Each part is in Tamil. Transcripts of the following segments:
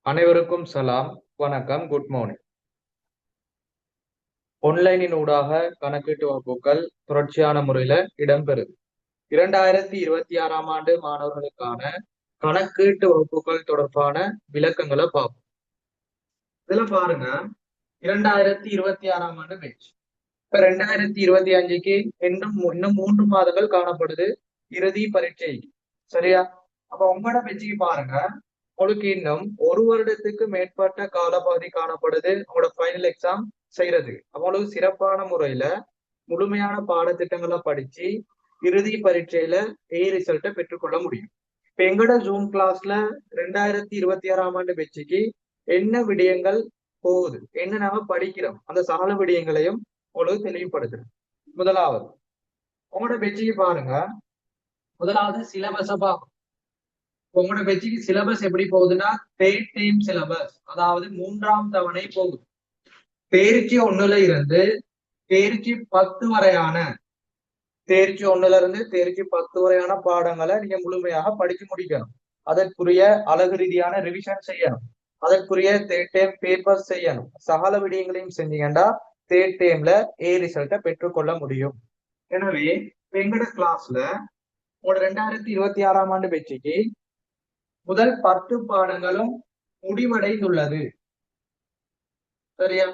அனைவருக்கும் சலாம், வணக்கம், குட் மார்னிங். ஒன்லைனின் ஊடாக கணக்கீட்டு வகுப்புகள் தொடர்ச்சியான முறையில இடம்பெறுது. 2026ஆம் ஆண்டு மாணவர்களுக்கான கணக்கீட்டு வகுப்புகள் தொடர்பான விளக்கங்களை பார்ப்போம். இதுல பாருங்க, 2026ஆம் ஆண்டு பேச்சு. இப்ப 2025க்கு இன்னும் 3 மாதங்கள் காணப்படுது இறுதி பரீட்சைக்கு. சரியா? அப்ப உங்களோட பேச்சுக்கு பாருங்க, உங்களுக்கு இன்னும் ஒரு வருடத்துக்கு மேற்பட்ட காலப்பகுதி காணப்படுது உங்களோட ஃபைனல் எக்ஸாம் செய்யறது. அவங்களுக்கு சிறப்பான முறையில முழுமையான பாடத்திட்டங்களை படிச்சு இறுதி பரீட்சையில ரிசல்ட்டை பெற்றுக்கொள்ள முடியும். இப்ப எங்கட ஜூம் கிளாஸ்ல 2026ஆம் ஆண்டு வெற்றிக்கு என்ன விடயங்கள் போகுது, என்ன நாம படிக்கிறோம், அந்த சகல விடயங்களையும் உங்களுக்கு தெளிவுபடுத்துறோம். முதலாவது உங்களோட வெற்றிக்கு பாருங்க, முதலாவது சிலபஸ பார்க்கும். உங்களோட பேச்சுக்கு சிலபஸ் எப்படி போகுதுன்னா தேர்ட் டைம் சிலபஸ், அதாவது 3ஆம் தவணை போகுது. தேர்ச்சி 1ல இருந்து தேர்ச்சி 10 வரையான தேர்ச்சி 10 வரையான பாடங்களை நீங்க முழுமையாக படிச்சு முடிக்கணும். அதற்குரிய அழகு ரீதியான ரிவிஷன் செய்யணும். அதற்குரிய தேர்ட் டைம் பேப்பர் செய்யணும். சகல விடயங்களையும் செஞ்சீங்கன்னா தேர்ட் டைம்ல ரிசல்ட்டை பெற்றுக்கொள்ள முடியும். எனவே எங்கட கிளாஸ்ல உங்களோட 2026ஆம் ஆண்டு பேச்சுக்கு முதல் 10 பாடங்களும் முடிவடைந்துள்ளது. சரியா?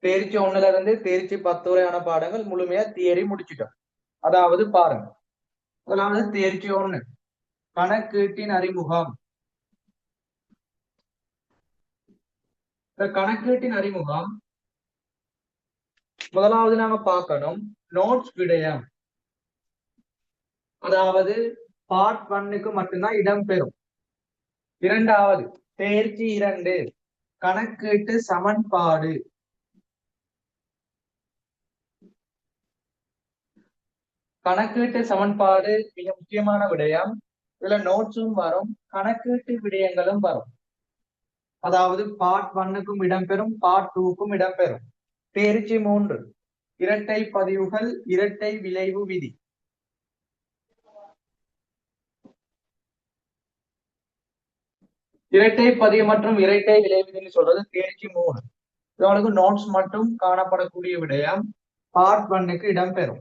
தேர்ச்சி 1ல இருந்து தேர்ச்சி 10 வரையான பாடங்கள் முழுமையா தியரி முடிச்சிட்டோம். அதாவது பாருங்க, முதலாவது தேர்ச்சி 1 கணக்கீட்டின் அறிமுகம். இந்த கணக்கீட்டின் அறிமுகம் முதலாவது நாங்க பார்க்கணும் நோட்ஸ் விடயம். அதாவது பார்ட் 1க்கு மட்டும்தான் இடம்பெறும். இரண்டாவது தேர்ச்சி 2 கணக்கீட்டு சமன்பாடு. கணக்கீட்டு சமன்பாடு மிக முக்கியமான விடயம். இதுல நோட்ஸும் வரும், கணக்கீட்டு விடயங்களும் வரும். அதாவது பார்ட் 1க்கும் இடம்பெறும், பார்ட் 2க்கும் இடம்பெறும். தேர்ச்சி 3 இரட்டை பதிவுகள், இரட்டை விளைவு விதி. இரட்டை பதிவு மற்றும் இரட்டை விளைவு விதின்னு சொல்றது தேர்ச்சி 3. இதற்கு நோட்ஸ் மட்டும் காணப்படக்கூடிய விடயம் பார்ட் 1க்கு இடம்பெறும்.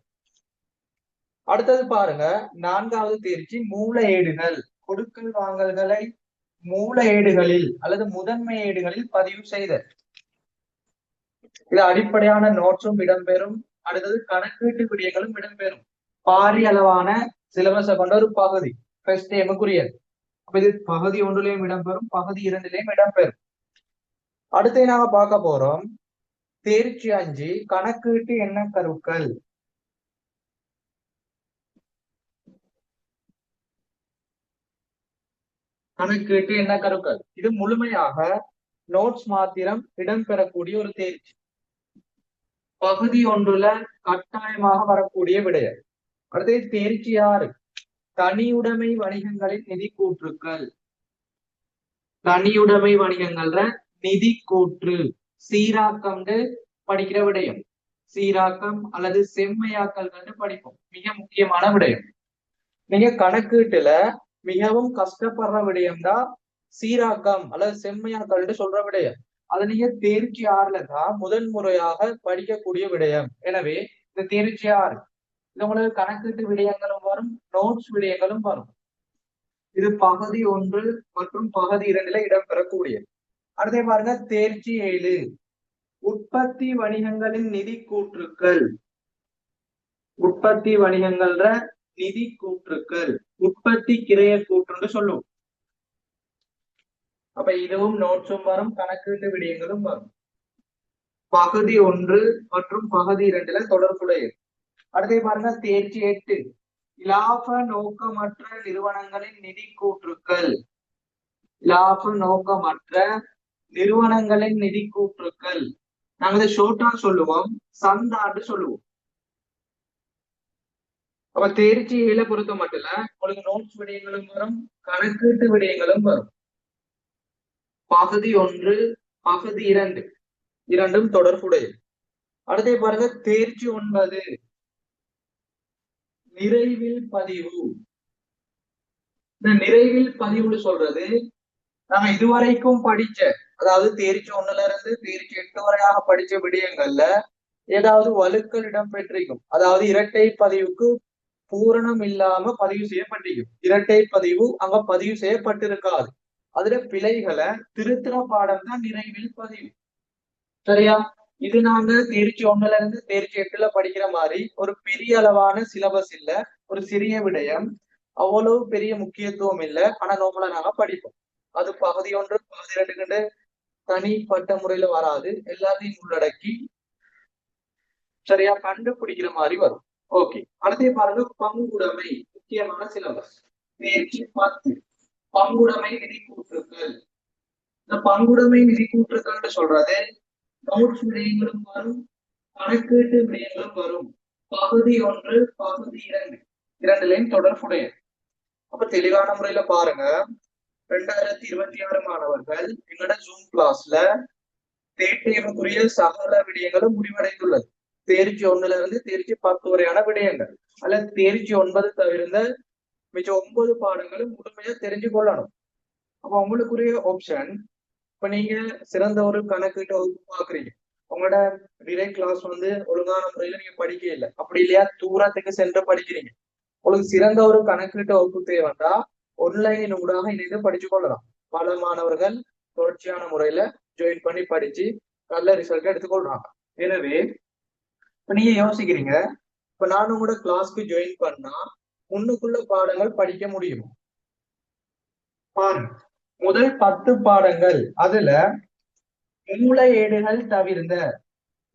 அடுத்தது பாருங்க, 4வது தேர்ச்சி மூல ஏடுகள். கொடுக்கல் வாங்கல்களை மூல ஏடுகளில் அல்லது முதன்மை ஏடுகளில் பதிவு செய்தல். இது அடிப்படையான நோட்ஸும் இடம்பெறும். அடுத்தது கணக்கீட்டு விடயங்களும் இடம்பெறும். பாரிய அளவான சிலபஸை கொண்ட ஒரு பகுதி ஃபர்ஸ்ட் டைமுக்குரியது. அப்ப இது பகுதி 1லயும் இடம்பெறும், பகுதி 2லயும் இடம்பெறும். அடுத்து நாங்க பார்க்க போறோம் தேர்ச்சி 5 கணக்கீட்டு எண்ண கருக்கள். கணக்கீட்டு எண்ண கருக்கள் இது முழுமையாக நோட்ஸ் மாத்திரம் இடம்பெறக்கூடிய ஒரு தேர்ச்சி. பகுதி 1ல கட்டாயமாக வரக்கூடிய விடயம். அடுத்து தேர்ச்சி 6 தனியுடைமை வணிகங்களின் நிதி கூற்றுக்கள். தனியுடைமை வணிகங்கள்ல நிதி கூற்று சீராக்கம் படிக்கிற விடயம். சீராக்கம் அல்லது செம்மையாக்கல் படிப்போம். மிக முக்கியமான விடயம். நீங்க கணக்கீட்டுல மிகவும் கஷ்டப்படுற விடயம் தான் சீராக்கம் அல்லது செம்மையாக்கல் சொல்ற விடயம். அதை நீங்க தேர்ச்சி 6ல தான் முதன் முறையாக படிக்கக்கூடிய விடயம். எனவே இந்த தேர்ச்சி 6 இது உங்களுக்கு கணக்கீட்டு விடயங்களும் வரும், நோட்ஸ் விடயங்களும் வரும். இது பகுதி 1 மற்றும் பகுதி 2ல இடம்பெறக்கூடிய. அடுத்த பாருங்க தேர்ச்சி 7 உற்பத்தி வணிகங்களின் நிதி கூற்றுக்கள். உற்பத்தி வணிகங்கள்ல நிதி கூற்றுக்கள், உற்பத்தி கிரைய கூற்றுன்னு சொல்லுவோம். அப்ப இதுவும் நோட்ஸும் வரும், கணக்கீட்டு விடயங்களும் வரும். பகுதி 1 மற்றும் பகுதி 2ல தொடர்புடையது. அடுத்த பாருங்க தேர்ச்சி 8 இலாப நோக்கமற்ற நிறுவனங்களின் நிதி கூற்றுக்கள். இலாப நோக்கமற்ற நிறுவனங்களின் நிதி கூற்றுக்கள் நாங்க ஷோர்ட்டா சொல்லுவோம், சந்தான்னு சொல்லுவோம். அப்ப தேர்ச்சி 7 பொறுத்த மட்டும் உங்களுக்கு நோட்ஸ் விடயங்களும் வரும், கணக்கீட்டு விடயங்களும் வரும். பகுதி 1 பகுதி 2 இரண்டும் தொடர்புடையது. அடுத்த பாருங்க தேர்ச்சி 9 நிறைவில் பதிவு. இந்த நிறைவில் பதிவுன்னு சொல்றது நாம இதுவரைக்கும் படிச்ச, அதாவது தேர்ச்சி 1ல இருந்து தேர்ச்சி 8 வரையாக படிச்ச விடயங்கள்ல ஏதாவது வழுக்கள் இடம்பெற்றிருக்கும். அதாவது இரட்டை பதிவுக்கு பூரணம் இல்லாம பதிவு செய்யப்பட்டிருக்கும். இரட்டை பதிவு அங்க பதிவு செய்யப்பட்டிருக்காது. அதுல பிழைகளை திருத்துற பாடம் தான் நிறைவில் பதிவு. சரியா? இது நாங்க தேர்ச்சி 1ல இருந்து தேர்ச்சி 8ல படிக்கிற மாதிரி ஒரு பெரிய அளவான சிலபஸ் இல்ல, ஒரு சிறிய விடயம், அவ்வளவு பெரிய முக்கியத்துவம் இல்ல. ஆனா நோம்பல நாங்க படிப்போம். அது பகுதி 1 பகுதி 2 தனிப்பட்ட முறையில வராது, எல்லாத்தையும் உள்ளடக்கி சரியா கண்டுபிடிக்கிற மாதிரி வரும். ஓகே, அடுத்து பாருங்க, பங்குடைமை முக்கியமான சிலபஸ். தேர்ச்சி 10 பங்குடைமை நிதி கூற்றுக்கள். இந்த பங்குடைமை நிதி கூற்றுக்கள் சொல்றது நோட்ஸ் விடயங்களும் வரும், கணக்கீட்டு விடயங்களும் வரும். பகுதி 1 பகுதி 2 இரண்டுலையும் தொடர்புடைய. அப்ப தெளிவான முறையில பாருங்க, 2026 மாணவர்கள் எங்களோட ஜூம் கிளாஸ்ல தேர்ச்சிக்குரிய சகல விடயங்களும் முடிவடைந்துள்ளது. தேர்ச்சி 1ல இருந்து தேர்ச்சி 10 வரையான விடயங்கள், அல்லது தேர்ச்சி 9 தவிர்ந்த மிச்சம் 9 பாடங்களும் முழுமையா தெரிஞ்சு கொள்ளணும். அப்ப உங்களுக்குரிய ஆப்ஷன், இப்ப நீங்க சிறந்த ஒரு கணக்கீட்டு வகுப்பு பாக்குறீங்க, உங்களோட டிரெக்ட் கிளாஸ் வந்து ஒழுங்கான முறையில நீங்க படிக்க இல்லை, அப்படி இல்லையா தூரத்துக்கு சென்று படிக்கிறீங்க, உங்களுக்கு சிறந்த ஒரு கணக்கீட்டு வகுப்பு தேவைண்டா ஒன்லைனின் ஊடாக இணைந்து படிச்சு கொள்ளலாம். பல மாணவர்கள் தொடர்ச்சியான முறையில ஜாயின் பண்ணி படிச்சு நல்ல ரிசல்ட் எடுத்துக்கொள்றாங்க. எனவே இப்ப நீங்க யோசிக்கிறீங்க, இப்ப நானும் கூட கிளாஸ்க்கு ஜாயின் பண்ணா முன்னுக்குள்ள பாடங்கள் படிக்க முடியும். பாருங்க, முதல் 10 பாடங்கள், அதுல மூளை ஏடுகள் தவிர்ந்த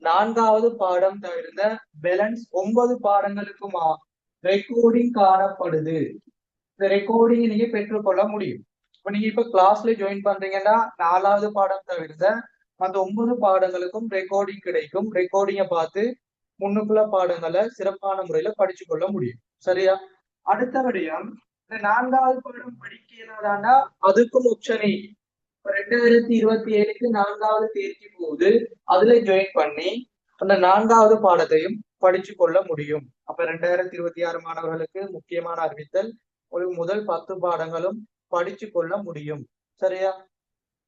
4வது பாடம் தவிர்ந்த பேலன்ஸ் 9 பாடங்களுக்குமா ரெக்கார்டிங் காணப்படுது. இந்த ரெக்கார்டிங் நீங்க பெற்றுக்கொள்ள முடியும். இப்ப நீங்க இப்ப கிளாஸ்ல ஜாயின் பண்றீங்கன்னா 4வது பாடம் தவிர்த்த அந்த 9 பாடங்களுக்கும் ரெக்கார்டிங் கிடைக்கும். ரெக்கார்டிங்கை பார்த்து முன்னுக்குள்ள பாடங்களை சிறப்பான முறையில படிச்சு கொள்ள முடியும். சரியா? அடுத்தபடியா இந்த 4வது பாடம் படிக்கிறதாண்டா அதுக்கும் ஆப்ஷனே. 2027க்கு 4வது தேர்ச்சி போகுது, அதுல ஜாயின் பண்ணி அந்த 4வது பாடத்தையும் படிச்சு கொள்ள முடியும். அப்ப 2026 மாணவர்களுக்கு முக்கியமான அறிவித்தல், ஒரு முதல் 10 பாடங்களும் படிச்சு கொள்ள முடியும். சரியா?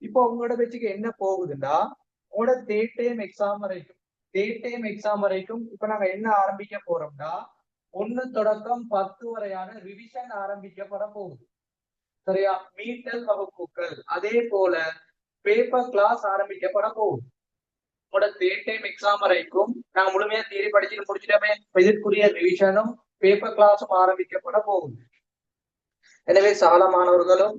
இப்போ உங்களோட பேச்சுக்கு என்ன போகுதுன்னா, உங்களோட தேர்ட் டைம் எக்ஸாம் வரைக்கும் இப்ப நாங்க என்ன ஆரம்பிக்க போறோம்னா 1 தொடக்கம் 10 வரையான ரிவிஷன் ஆரம்பிக்கப்பட போகுது. சரியா? மீட்டல் வகுப்புகள், அதே போல பேப்பர் கிளாஸ் ஆரம்பிக்கப்பட போகுது. உங்களோட தேர்ட் டைம் எக்ஸாம் வரைக்கும் நாங்க முழுமையா தியரி படிச்சுட்டு முடிச்சிட்டோமே, இதற்குரிய ரிவிஷனும் பேப்பர் கிளாஸும் ஆரம்பிக்கப்பட போகுது. எனவே சால மாணவர்களும்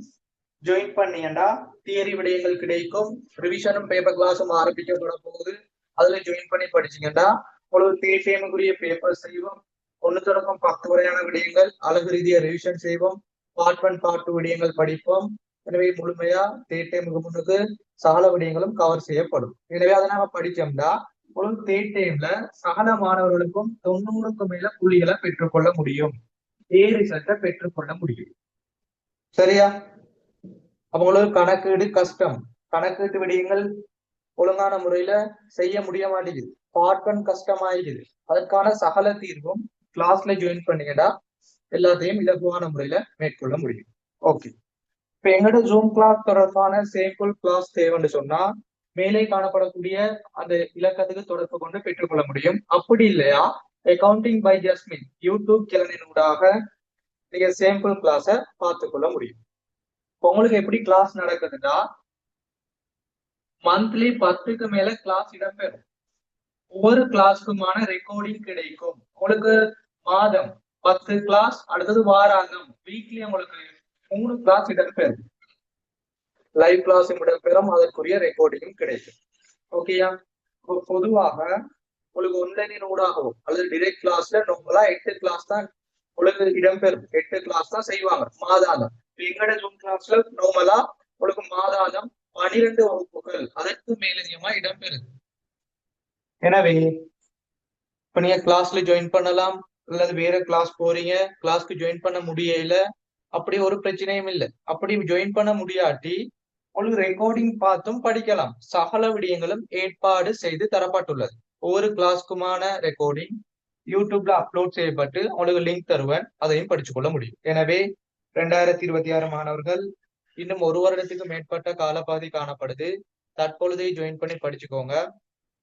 ஜாயின் பண்ணீங்கன்னா தியரி விடயங்கள் கிடைக்கும், ரிவிஷனும் பேப்பர் கிளாஸும் ஆரம்பிக்கப்பட போகுது. அதுல ஜாயின் பண்ணி படிச்சீங்கன்னா உங்களுக்கு தேர்ட் டைமுக்குரிய பேப்பர் செய்வோம். 1 தொடக்கம் 10 வரையான விடயங்கள் அழகு ரீதியா ரிவிஷன் செய்வோம். பார்ட் 1 பார்ட் 2 விடயங்கள் படிப்போம். எனவே முழுமையா தேர்ட் டைமுக்கு முன்னுக்கு சகல விடயங்களும் கவர் செய்யப்படும். எனவே அதை நாம படிச்சோம்னா உங்களுக்கு தேர்ட் டைம்ல சகல மாணவர்களுக்கும் 90க்கு மேல புள்ளிகளை பெற்றுக்கொள்ள முடியும், ஏ ரிசல்ட்டை பெற்றுக்கொள்ள முடியும். சரியா? அவங்களுக்கு கணக்கீடு கஷ்டம், கணக்கீட்டு விடயங்கள் ஒழுங்கான முறையில செய்ய முடிய மாட்டேங்குது, பார்ட் 1 கஷ்டமாயிடுது. அதற்கான சகல தீர்வும் கிளாஸ்ல ஜாயின் பண்ணீங்கன்னா எல்லாத்தையும் இலகுவான முறையில மேற்கொள்ள முடியும். ஓகே, இப்ப எங்களோட ஜூம் கிளாஸ் தொடர்பான சேம்பிள் கிளாஸ் தேவைன்னு சொன்னா மேலே காணப்படக்கூடிய அந்த இலக்கத்துக்கு தொடர்பு கொண்டு பெற்றுக்கொள்ள முடியும். அப்படி இல்லையா அக்கவுண்டிங் பை ஜஸ்மின் யூடியூப் சேனலினூடாக நீங்க சேம்பிள் கிளாஸ பார்த்துக்கொள்ள முடியும். உங்களுக்கு எப்படி கிளாஸ் நடக்குதுன்னா மந்த்லி 10க்கு மேல கிளாஸ் இடம்பெறும். ஒவ்வொரு கிளாஸ்க்குமான ரெக்கார்டிங் கிடைக்கும். உங்களுக்கு மாதம் 10 கிளாஸ், அடுத்தது வாராந்தம் வீக்லி உங்களுக்கு 3 கிளாஸ் இடம்பெறும். லைவ் கிளாஸும் இடம்பெறும், அதற்குரிய ரெக்கார்டிங்கும் கிடைக்கும். ஓகேயா? பொதுவாக உங்களுக்கு ஒன்லைனின் ஊடாகவும் அல்லது டிரெக்ட் கிளாஸ்ல நம்மளா 8 கிளாஸ் தான் உங்களுக்கு இடம்பெறும். 8 கிளாஸ் தான் செய்வாங்க மாதாந்தம். எங்கட ஜூம் கிளாஸ்ல நார்மலா உங்களுக்கு மாதாந்தம் 12 வகுப்புகள் அதற்கு மேலதிகமா இடம்பெறுது. எனவே இப்ப நீங்க கிளாஸ்ல ஜாயின் பண்ணலாம், அல்லது வேற கிளாஸ் போறீங்க, கிளாஸ்க்கு ஜாயின் பண்ண முடியல, அப்படி ஒரு பிரச்சனையும் இல்லை. அப்படி ஜாயின் பண்ண முடியாட்டி உங்களுக்கு ரெக்கார்டிங் பார்த்தும் படிக்கலாம். சகல விடயங்களும் ஏற்பாடு செய்து தரப்பட்டுள்ளது. ஒவ்வொரு கிளாஸ்க்குமான ரெக்கார்டிங் யூடியூப்ல அப்லோட் செய்யப்பட்டு உங்களுக்கு லிங்க் தருவேன், அதையும் படிச்சு கொள்ள முடியும். எனவே 2026 மாணவர்கள் இன்னும் ஒரு வருடத்துக்கு மேற்பட்ட காலப்பகுதி காணப்படுது. தற்பொழுதே ஜாயின் பண்ணி படிச்சுக்கோங்க.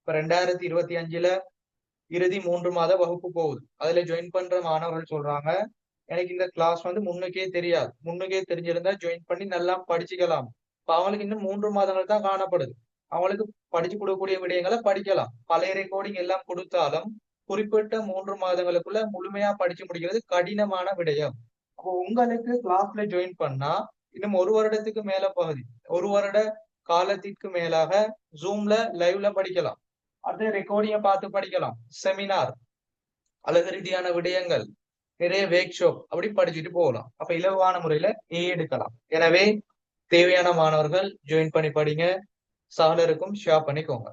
இப்ப 2025 இறுதி 3 மாத வகுப்பு போகுது. அதுல ஜாயின் பண்ற மாணவர்கள் சொல்றாங்க, எனக்கு இந்த கிளாஸ் முன்னுக்கே தெரியாது. முன்னுக்கே தெரிஞ்சிருந்தா ஜாயின் பண்ணி நல்லா படிச்சுக்கலாம். இப்ப அவங்களுக்கு இன்னும் 3 மாதங்கள் தான் காணப்படுது. அவங்களுக்கு படிச்சு கொடுக்கக்கூடிய விடயங்களை படிக்கலாம். பழைய ரெக்கார்டிங் எல்லாம் கொடுத்தாலும் குறிப்பிட்ட 3 மாதங்களுக்குள்ள முழுமையா படிச்சு முடிக்கிறது கடினமான விடயம். அப்போ உங்களுக்கு கிளாஸ்ல ஜாயின் பண்ணா இன்னும் ஒரு வருடத்துக்கு மேல பகுதி, ஒரு வருட காலத்திற்கு மேலாக ஜூம்ல லைவ்ல படிக்கலாம். அடுத்த ரெக்கார்டிங்க பார்த்து படிக்கலாம். செமினார், அழகு ரீதியான விடயங்கள், நிறைய ஒர்க் ஷாப் அப்படி படிச்சுட்டு போகலாம். அப்ப இலகுவான முறையில எடுக்கலாம். எனவே தேவையான மாணவர்கள் ஜாயின் பண்ணி படிங்க. சகலருக்கும் ஷேர் பண்ணிக்கோங்க.